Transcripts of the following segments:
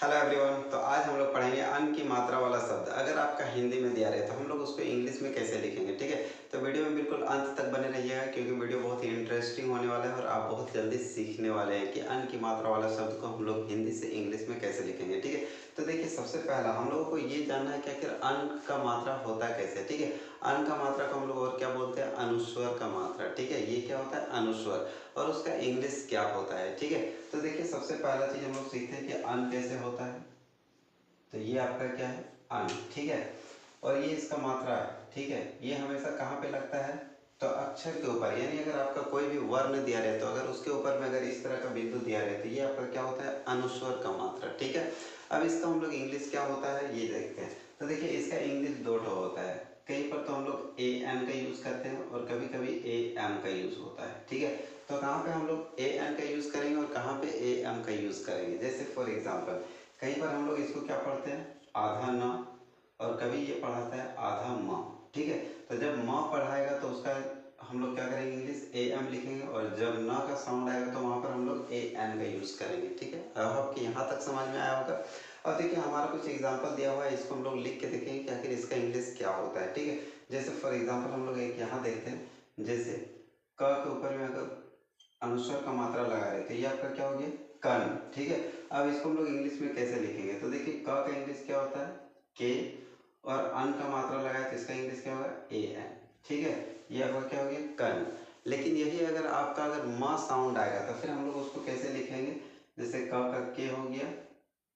Hello everyone. तो आज हम लोग पढ़ेंगे अन की मात्रा वाला शब्द। अगर आपका हिंदी में दिया रहे तो हम लोग उसको इंग्लिश में कैसे लिखेंगे, ठीक है। तो वीडियो में बिल्कुल अंत तक बने रहिएगा क्योंकि वीडियो बहुत ही इंटरेस्टिंग होने वाला है और आप बहुत जल्दी सीखने वाले हैं कि अन की मात्रा वाला शब्द को हम लोग हिंदी से इंग्लिश में कैसे लिखेंगे, ठीक है। तो देखिए, सबसे पहला हम लोगों को ये जानना है कि आखिर अन का मात्रा होता कैसे, ठीक है। अन का मात्रा को हम लोग और क्या बोलते हैं, अनुस्वर का मात्रा, ठीक है। ये क्या होता है, अनुस्वर, और उसका इंग्लिश क्या होता है, ठीक है। तो देखिए, सबसे पहला चीज हम लोग सीखते हैं कि अन कैसे होता है। तो ये आपका क्या है, अन, ठीक है। और ये इसका मात्रा है, ठीक है। ये हमेशा कहाँ पे लगता है, तो अक्षर के ऊपर, यानी अगर आपका कोई भी वर्ण दिया रहे तो अगर उसके ऊपर में अगर इस तरह का बिंदु दिया रहे तो ये आपका क्या होता है, अनुस्वर का मात्रा, ठीक है। अब इसका हम लोग इंग्लिश क्या होता है ये देखते हैं। तो देखिए, इसका इंग्लिश दो ठो होता है। कहीं पर तो हम लोग ए एन का यूज करते हैं और कभी कभी ए एम का यूज होता है, ठीक है। तो कहाँ पे हम लोग ए एन का यूज करेंगे और कहाँ पे ए एम का यूज करेंगे, जैसे फॉर एग्जाम्पल कहीं पर हम लोग इसको क्या पढ़ते हैं, आधा न, और कभी ये पढ़ाता है आधा म, ठीक है। तो जब म पढ़ाएगा तो उसका हम लोग क्या करेंगे, इंग्लिश ए एम लिखेंगे, और जब न का साउंड आएगा तो वहां पर हम लोग ए एन का यूज करेंगे, ठीक है। अब आपके यहाँ तक समझ में आया होगा। अब देखिए, हमारा कुछ एग्जाम्पल दिया हुआ है, इसको हम लोग लिख के देखेंगे कि आखिर इसका इंग्लिश क्या होता है, ठीक है। जैसे फॉर एग्जाम्पल हम लोग एक यहाँ देखते हैं, जैसे क के ऊपर में अगर अनुस्वर का मात्रा लगा रहे थे, ये आपका क्या हो गया, कन, ठीक है। अब इसको हम लोग इंग्लिश में कैसे लिखेंगे, तो देखिए क का इंग्लिश क्या होता है, के, और अन का मात्रा लगाए तो इसका इंग्लिश क्या होगा, ए एन, ठीक है। ये आपका क्या हो गया, कन। लेकिन यही अगर आपका अगर म साउंड आएगा तो फिर हम लोग उसको कैसे लिखेंगे, जैसे क का के हो गया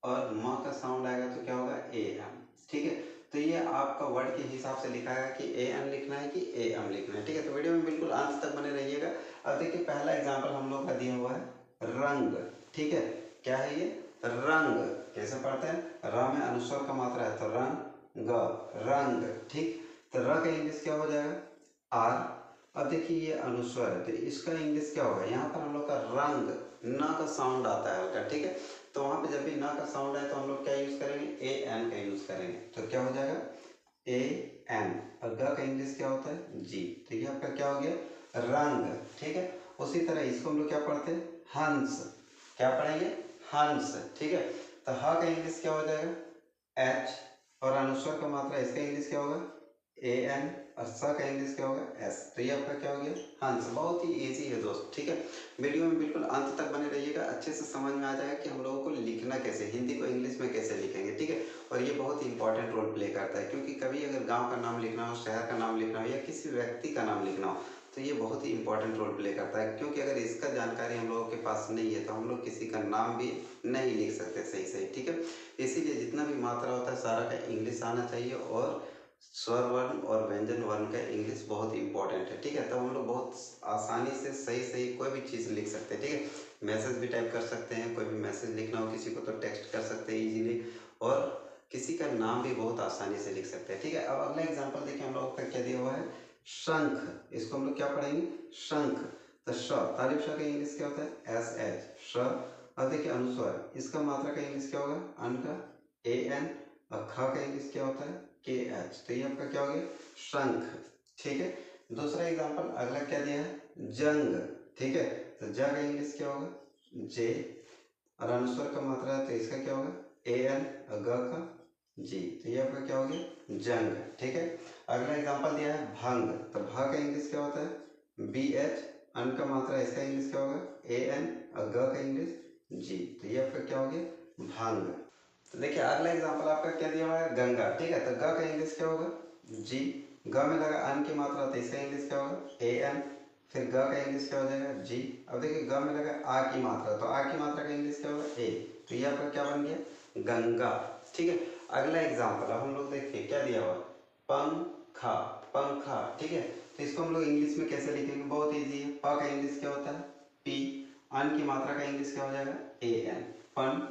और म का साउंड आएगा तो क्या होगा, ए एम, ठीक है। तो ये आपका वर्ड के हिसाब से लिखा है कि ए एन लिखना है कि ए एम लिखना है, ठीक है। तो वीडियो में बिल्कुल अंत तक बने रहिएगा। अब देखिए, पहला एग्जाम्पल हम लोग का दिया हुआ है रंग, ठीक है। क्या है ये, रंग। कैसे पढ़ते हैं, र में अनुस्वर का मात्रा है तो रंग, रंग, ठीक। तो र का इंग्लिश क्या हो जाएगा, आर। अब देखिए, ये अनुस्वर है तो इसका इंग्लिश क्या होगा, यहाँ पर हम लोग का रंग, न का साउंड आता है हल्का, ठीक है। तो वहां पे जब भी न का साउंड आए तो हम लोग क्या यूज करेंगे, ए एन का यूज करेंगे, तो क्या हो जाएगा, ए एन। और ग का इंग्लिश क्या होता है, जी। तो ये आपका क्या हो गया, रंग, ठीक है। उसी तरह इसको हम लोग क्या पढ़ते हैं, हंस। क्या पढ़ेंगे, हंस, ठीक है। तो ह का इंग्लिश क्या हो जाएगा, एच, और अनुस्वर का मात्रा इसका इंग्लिश क्या होगा, ए एन, और स का इंग्लिश क्या होगा, एस। तो ये आपका क्या हो गया, हंस। बहुत ही इजी है दोस्त, ठीक है। वीडियो में बिल्कुल अंत तक बने रहिएगा, अच्छे से समझ में आ जाएगा कि हम लोगों को लिखना कैसे, हिंदी को इंग्लिश में कैसे लिखेंगे, ठीक है। और ये बहुत ही इंपॉर्टेंट रोल प्ले करता है क्योंकि कभी अगर गांव का नाम लिखना हो, शहर का नाम लिखना हो, या किसी व्यक्ति का नाम लिखना हो तो ये बहुत ही इंपॉर्टेंट रोल प्ले करता है। क्योंकि अगर इसका जानकारी हम लोगों के पास नहीं है तो हम लोग किसी का नाम भी नहीं लिख सकते सही सही, ठीक है। इसीलिए जितना भी मात्रा होता है सारा का इंग्लिश आना चाहिए, और स्वर वर्ण और व्यंजन वर्ण का इंग्लिश बहुत इंपॉर्टेंट है, ठीक है। तो हम लोग बहुत आसानी से सही सही कोई भी चीज़ लिख सकते हैं, ठीक है। मैसेज भी टाइप कर सकते हैं, कोई भी मैसेज लिखना हो किसी को तो टेक्स्ट कर सकते हैं इजीली, और किसी का नाम भी बहुत आसानी से लिख सकते हैं, ठीक है। अब अगला एग्जांपल देखिए, हम लोगों का क्या दिया हुआ है, शंख। इसको हम लोग क्या पढ़ेंगे, शंख। तो श, तालिब श का इंग्लिश क्या होता है, एस एच, श। अब देखिए, अनुस्वर, इसका मात्रा का इंग्लिश क्या होगा, अन का, ए एन, और ख का इंग्लिश क्या होता है, के एच। तो ये आपका क्या हो गया, शंख, ठीक है। दूसरा एग्जांपल अगला क्या दिया है, जंग, ठीक है। तो ज का इंग्लिश क्या होगा, जे, और अनुस्वर का मात्रा है तो इसका क्या होगा, ए एन, और ग का, जी। तो ये आपका क्या हो गया, जंग, ठीक है। अगला एग्जांपल दिया है भंग। तो भ का इंग्लिश क्या होता है, बी एच, अन का मात्रा इसका इंग्लिश क्या होगा, ए एन, और ग का इंग्लिश, जी। तो ये आपका क्या हो गया, भंग। तो देखिए, अगला एग्जांपल आपका क्या दिया हुआ है, गंगा, ठीक है। तो ग का इंग्लिश क्या होगा, जी। ग में लगा अन की मात्रा तो इसका इंग्लिश क्या होगा, ए एन, फिर ग का इंग्लिश क्या हो जाएगा, जी। अब देखिए, ग में लगा आ की मात्रा तो आ की मात्रा का इंग्लिश क्या होगा, ए। तो ये आपका क्या बन गया, गंगा, ठीक है। अगला एग्जांपल अब हम लोग देखिए क्या दिया हुआ, पंखा, पंखा, ठीक है। तो इसको हम लोग इंग्लिश में कैसे लिखेंगे, बहुत इजी है। प का इंग्लिश क्या होता है, पी, अन की मात्रा का इंग्लिश क्या हो जाएगा, ए एन, पन।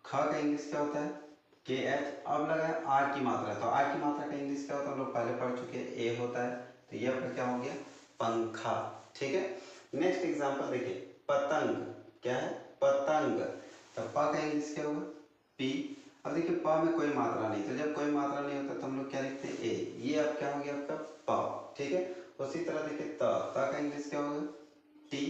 ख का इंग्लिश क्या होता है, के एच। अब लगा है आर की मात्रा, तो आर की मात्रा का इंग्लिश क्या होता है, हम लोग पहले पढ़ चुके हैं, ए होता है। तो ये आपका क्या हो गया, पंखा, ठीक है। नेक्स्ट एग्जांपल देखिए, पतंग। क्या है, पतंग। तो प का इंग्लिश क्या होगा, पी। अब देखिए, प में कोई मात्रा नहीं, तो जब कोई मात्रा नहीं होता तो हम लोग क्या लिखते हैं, ए। ये अब क्या हो गया आपका प, ठीक है। उसी तरह देखिए, त का इंग्लिश क्या होगा, टी।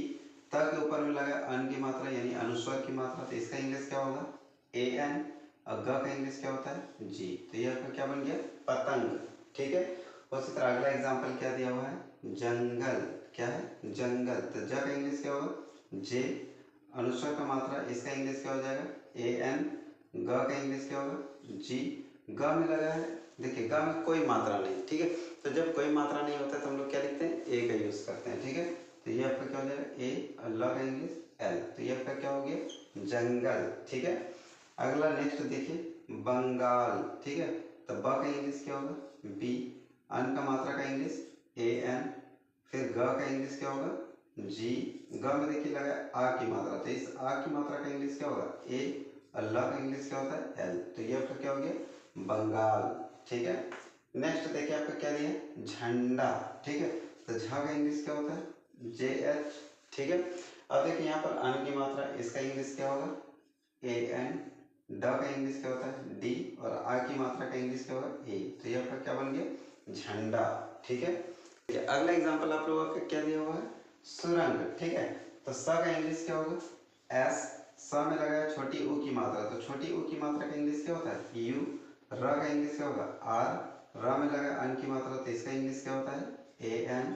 त के ऊपर में लगा अन की मात्रा यानी अनुस्वर की मात्रा, तो इसका इंग्लिश क्या होगा, ए एन। और ग का इंग्लिश क्या होता है जी। तो ये आपका क्या बन गया पतंग। ठीक है। उसी तरह अगला एग्जाम्पल क्या दिया हुआ है जंगल। क्या है जंगल। तो ज का इंग्लिश क्या होगा जे। अनुस्वर का मात्रा इसका इंग्लिश क्या हो जाएगा ए एन। ग का इंग्लिश क्या होगा जी। ग में लगा है देखिए ग में कोई मात्रा नहीं। ठीक है। तो जब कोई मात्रा नहीं होता है तो हम लोग क्या लिखते हैं ए का यूज करते हैं। ठीक है। तो ये आपका क्या हो जाएगा ए और ल का इंग्लिश एल। तो ये आपका क्या हो गया जंगल। ठीक है। अगला नेक्स्ट देखिए बंगाल। ठीक है। तो ब का इंग्लिश क्या होगा बी। अन का मात्रा का इंग्लिश ए एन। फिर ग का इंग्लिश क्या होगा जी। ग में देखिए लगा है आ की मात्रा। तो इस आ की मात्रा का इंग्लिश क्या होगा ए और ल का इंग्लिश क्या होता है एल। तो ये आपका क्या हो गया बंगाल। ठीक है। नेक्स्ट देखिए आपका क्या दिया है झंडा। ठीक है। तो झ का इंग्लिश क्या होता है जे एच। ठीक है। अब देखिए यहाँ पर अन की मात्रा इसका इंग्लिश क्या होगा ए एन। ड का इंग्लिश क्या होता है डी और आ की मात्रा का इंग्लिश क्या होगा ए। तो ये आपका क्या बन गया झंडा। ठीक है। अगला एग्जांपल आप लोगों का क्या दिया हुआ है सुरंग। ठीक है। तो स का इंग्लिश क्या होगा एस। स में लगा है छोटी ऊ की मात्रा। तो छोटी ऊ की मात्रा का इंग्लिश क्या होता है यू। र का इंग्लिश क्या होगा आर। र में लगा है अन की मात्रा। तो इसका इंग्लिश क्या होता है ए एन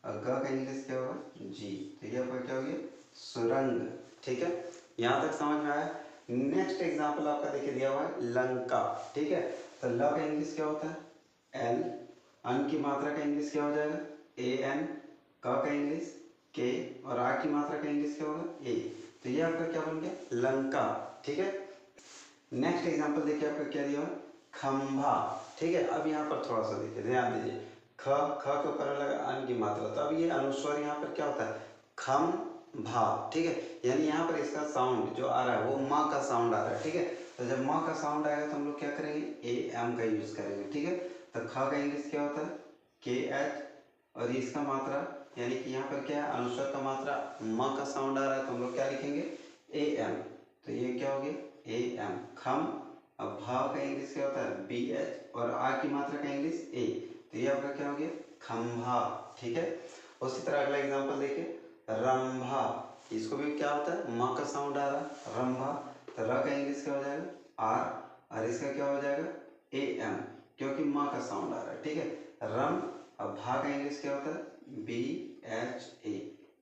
और ग का इंग्लिश क्या होगा जी। तो ये आपका क्या हो गया सुरंग। ठीक है। यहाँ तक समझ में आया। नेक्स्ट एग्जांपल आपका देखिए दिया हुआ है लंका। ठीक है। तो ल का इंग्लिश क्या होता है एल। अन की मात्रा का इंग्लिश क्या हो जाएगा ए एन। क का इंग्लिश के और आ की मात्रा का इंग्लिश क्या होगा ए। तो ये आपका क्या बन गया लंका। ठीक है। नेक्स्ट एग्जांपल देखिए आपका क्या दिया हुआ है खंभा। ठीक है। अब यहाँ पर थोड़ा सा देखिए ध्यान दीजिए ख ख के ऊपर लगा अन की मात्रा। तो अब ये अनुस्वर यहाँ पर क्या होता है खम भा। ठीक है। यानी यहाँ पर इसका साउंड जो आ रहा है वो माँ का साउंड आ रहा है। ठीक है। तो जब माँ का साउंड आएगा तो हम लोग क्या करेंगे ए एम का यूज करेंगे। ठीक है। तो ख का इंग्लिश क्या होता है के एच और इसका मात्रा यानी कि यहाँ पर क्या है अनुस्वर का मात्रा म का साउंड आ रहा है तो हम लोग क्या लिखेंगे ए एम। तो ये क्या हो गया ए एम खम। अब भाव का इंग्लिश क्या होता है बी एच और आ की मात्रा का इंग्लिश ए। तो ये आपका क्या हो गया खंभा। ठीक है। उसी तरह अगला एग्जांपल देखिए रंभा। इसको भी क्या होता है म का साउंड आ रहा है रंभा। तो र का इंग्लिश क्या हो जाएगा आर और इसका क्या हो जाएगा ए एम क्योंकि म का साउंड आ रहा है। ठीक है। रम। अब भा का इंग्लिश क्या होता है बी एच ए।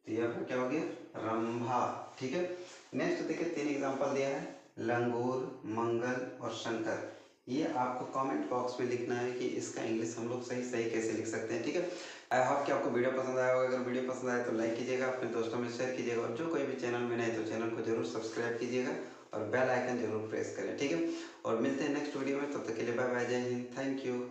तो ये आपका क्या हो गया रंभा। ठीक है। नेक्स्ट देखिए 3 एग्जांपल दिया है लंगूर मंगल और शंकर। ये आपको कमेंट बॉक्स में लिखना है कि इसका इंग्लिश हम लोग सही सही कैसे लिख सकते हैं। ठीक है। आई होप कि आपको वीडियो पसंद आया होगा। अगर वीडियो पसंद आए तो लाइक कीजिएगा अपने दोस्तों में शेयर कीजिएगा और जो कोई भी चैनल में नए तो चैनल को जरूर सब्सक्राइब कीजिएगा और बेल आइकन जरूर प्रेस करें। ठीक है। और मिलते हैं नेक्स्ट वीडियो में। तब तक के लिए बाय बाय जय हिंद थैंक यू।